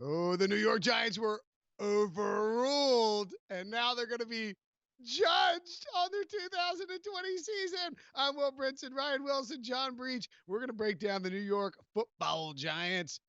Oh, the New York Giants were overruled, and now they're going to be judged on their 2020 season. I'm Will Brinson, Ryan Wilson, John Breech. We're going to break down the New York Football Giants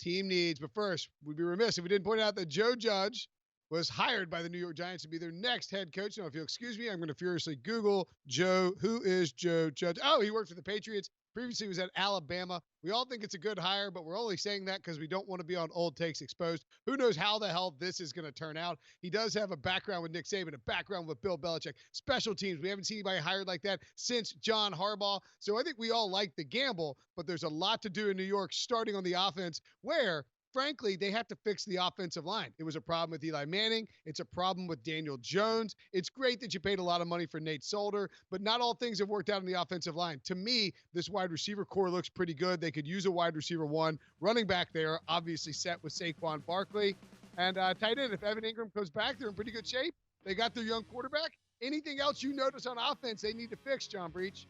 team needs. But first, we'd be remiss if we didn't point out that Joe Judge was hired by the New York Giants to be their next head coach. Now, if you'll excuse me, I'm going to furiously Google Joe. Who is Joe Judge? Oh, he worked for the Patriots. Previously, he was at Alabama. We all think it's a good hire, but we're only saying that because we don't want to be on old takes exposed. Who knows how the hell this is going to turn out? He does have a background with Nick Saban, a background with Bill Belichick. Special teams. We haven't seen anybody hired like that since John Harbaugh. So I think we all like the gamble, but there's a lot to do in New York, starting on the offense, where frankly, they have to fix the offensive line. It was a problem with Eli Manning. It's a problem with Daniel Jones. It's great that you paid a lot of money for Nate Solder, but not all things have worked out on the offensive line. To me, this wide receiver core looks pretty good. They could use a wide receiver one. Running back there, obviously set with Saquon Barkley. And tight end, if Evan Ingram goes back, they're in pretty good shape. They got their young quarterback. Anything else you notice on offense they need to fix, John Breech?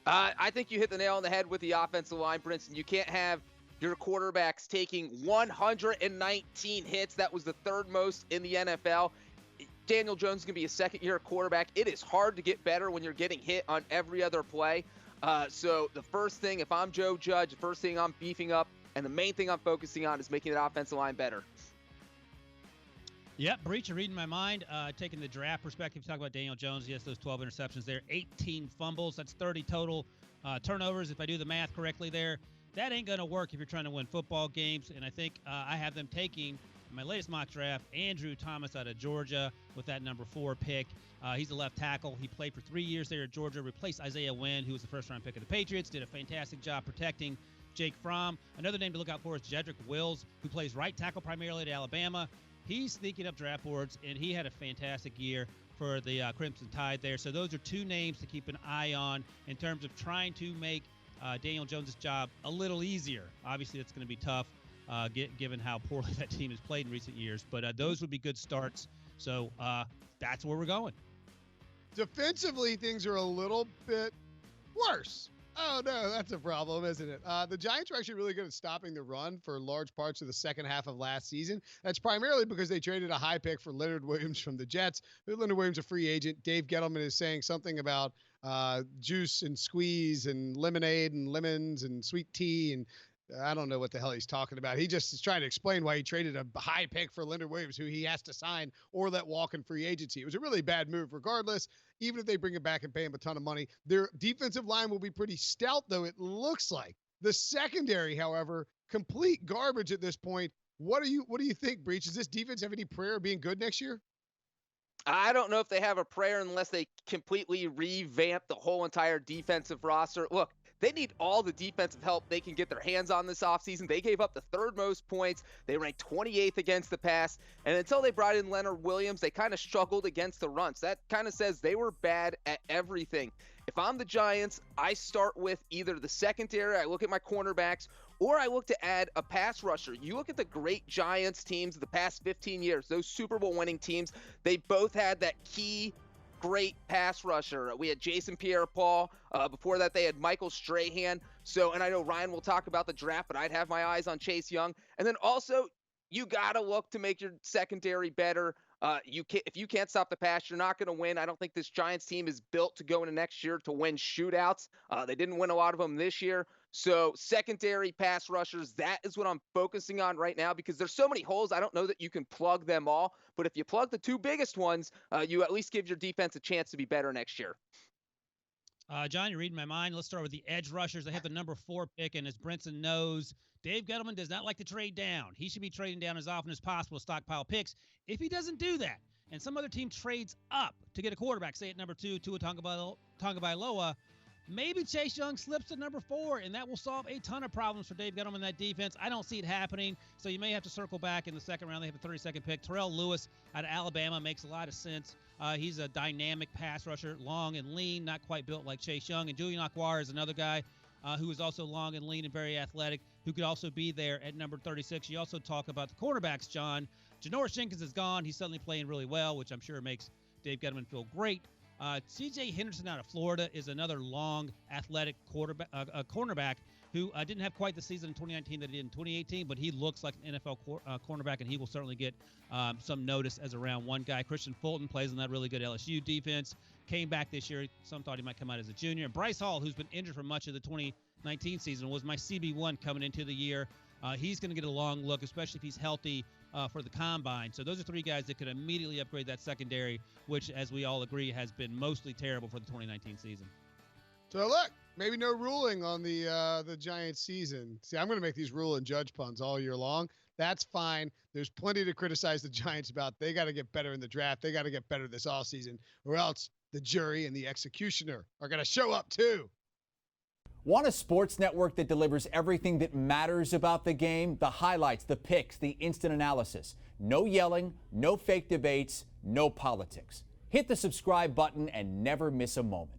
I think you hit the nail on the head with the offensive line, Brinson. You can't have your quarterbacks taking 119 hits. That was the third most in the NFL. Daniel Jones is going to be a second-year quarterback. It is hard to get better when you're getting hit on every other play. So the first thing, if I'm Joe Judge, the first thing I'm beefing up, and the main thing I'm focusing on is making that offensive line better. Yep, Breach, you're reading my mind. Taking the draft perspective, talk about Daniel Jones. Yes, those 12 interceptions there, 18 fumbles. That's 30 total turnovers, if I do the math correctly there. That ain't going to work if you're trying to win football games. And I think I have them taking, in my latest mock draft, Andrew Thomas out of Georgia with that number 4 pick. He's a left tackle. He played for 3 years there at Georgia, replaced Isaiah Wynn, who was the first-round pick of the Patriots, did a fantastic job protecting Jake Fromm. Another name to look out for is Jedrick Wills, who plays right tackle primarily at Alabama. He's sneaking up draft boards, and he had a fantastic year for the Crimson Tide there. So those are two names to keep an eye on in terms of trying to make Daniel Jones' job a little easier. Obviously, that's going to be tough given how poorly that team has played in recent years. But those would be good starts. So that's where we're going. Defensively, things are a little bit worse. Oh, no, that's a problem, isn't it? The Giants were actually really good at stopping the run for large parts of the second half of last season. That's primarily because they traded a high pick for Leonard Williams from the Jets. Leonard Williams, a free agent. Dave Gettleman is saying something about juice and squeeze and lemonade and lemons and sweet tea, and I don't know what the hell he's talking about. He just is trying to explain why he traded a high pick for Leonard Williams, who he has to sign or let walk in free agency. It was a really bad move regardless. Even if they bring him back and pay him a ton of money, their defensive line will be pretty stout, though it looks like. The secondary, however, complete garbage at this point. What do you think, Breech? Does this defense have any prayer of being good next year? I don't know if they have a prayer unless they completely revamp the whole entire defensive roster. Look, they need all the defensive help they can get their hands on this offseason. They gave up the third most points. They ranked 28th against the pass. And until they brought in Leonard Williams, they kind of struggled against the run. So that kind of says they were bad at everything. If I'm the Giants, I start with either the secondary, I look at my cornerbacks, or I look to add a pass rusher. You look at the great Giants teams of the past 15 years, those Super Bowl winning teams, they both had that key great pass rusher. We had Jason Pierre-Paul. Before that, they had Michael Strahan. So, and I know Ryan will talk about the draft, but I'd have my eyes on Chase Young. And then also, you got to look to make your secondary better. If you can't stop the pass, you're not going to win. I don't think this Giants team is built to go into next year to win shootouts. They didn't win a lot of them this year. So secondary pass rushers, that is what I'm focusing on right now because there's so many holes. I don't know that you can plug them all. But if you plug the two biggest ones, you at least give your defense a chance to be better next year. John, you're reading my mind. Let's start with the edge rushers. They have the number 4 pick, and as Brinson knows, Dave Gettleman does not like to trade down. He should be trading down as often as possible to stockpile picks. If he doesn't do that, and some other team trades up to get a quarterback, say at number 2, Tua Tagovailoa, maybe Chase Young slips to number 4, and that will solve a ton of problems for Dave Gettleman in that defense. I don't see it happening, so you may have to circle back in the second round. They have a 32nd pick. Terrell Lewis out of Alabama makes a lot of sense. He's a dynamic pass rusher, long and lean, not quite built like Chase Young. And Julian Okwara is another guy who is also long and lean and very athletic, who could also be there at number 36. You also talk about the cornerbacks, John. Janoris Jenkins is gone. He's suddenly playing really well, which I'm sure makes Dave Gettleman feel great. C.J. Henderson out of Florida is another long, athletic cornerback. who didn't have quite the season in 2019 that he did in 2018, but he looks like an NFL cornerback, and he will certainly get some notice as a round one guy. Christian Fulton plays in that really good LSU defense. Came back this year. Some thought he might come out as a junior. And Bryce Hall, who's been injured for much of the 2019 season, was my CB1 coming into the year. He's going to get a long look, especially if he's healthy for the combine. So those are three guys that could immediately upgrade that secondary, which, as we all agree, has been mostly terrible for the 2019 season. So look, maybe no ruling on the Giants season. See, I'm going to make these rule and judge puns all year long. That's fine. There's plenty to criticize the Giants about. They got to get better in the draft. They got to get better this offseason, or else the jury and the executioner are going to show up too. Want a sports network that delivers everything that matters about the game? The highlights, the picks, the instant analysis. No yelling, no fake debates, no politics. Hit the subscribe button and never miss a moment.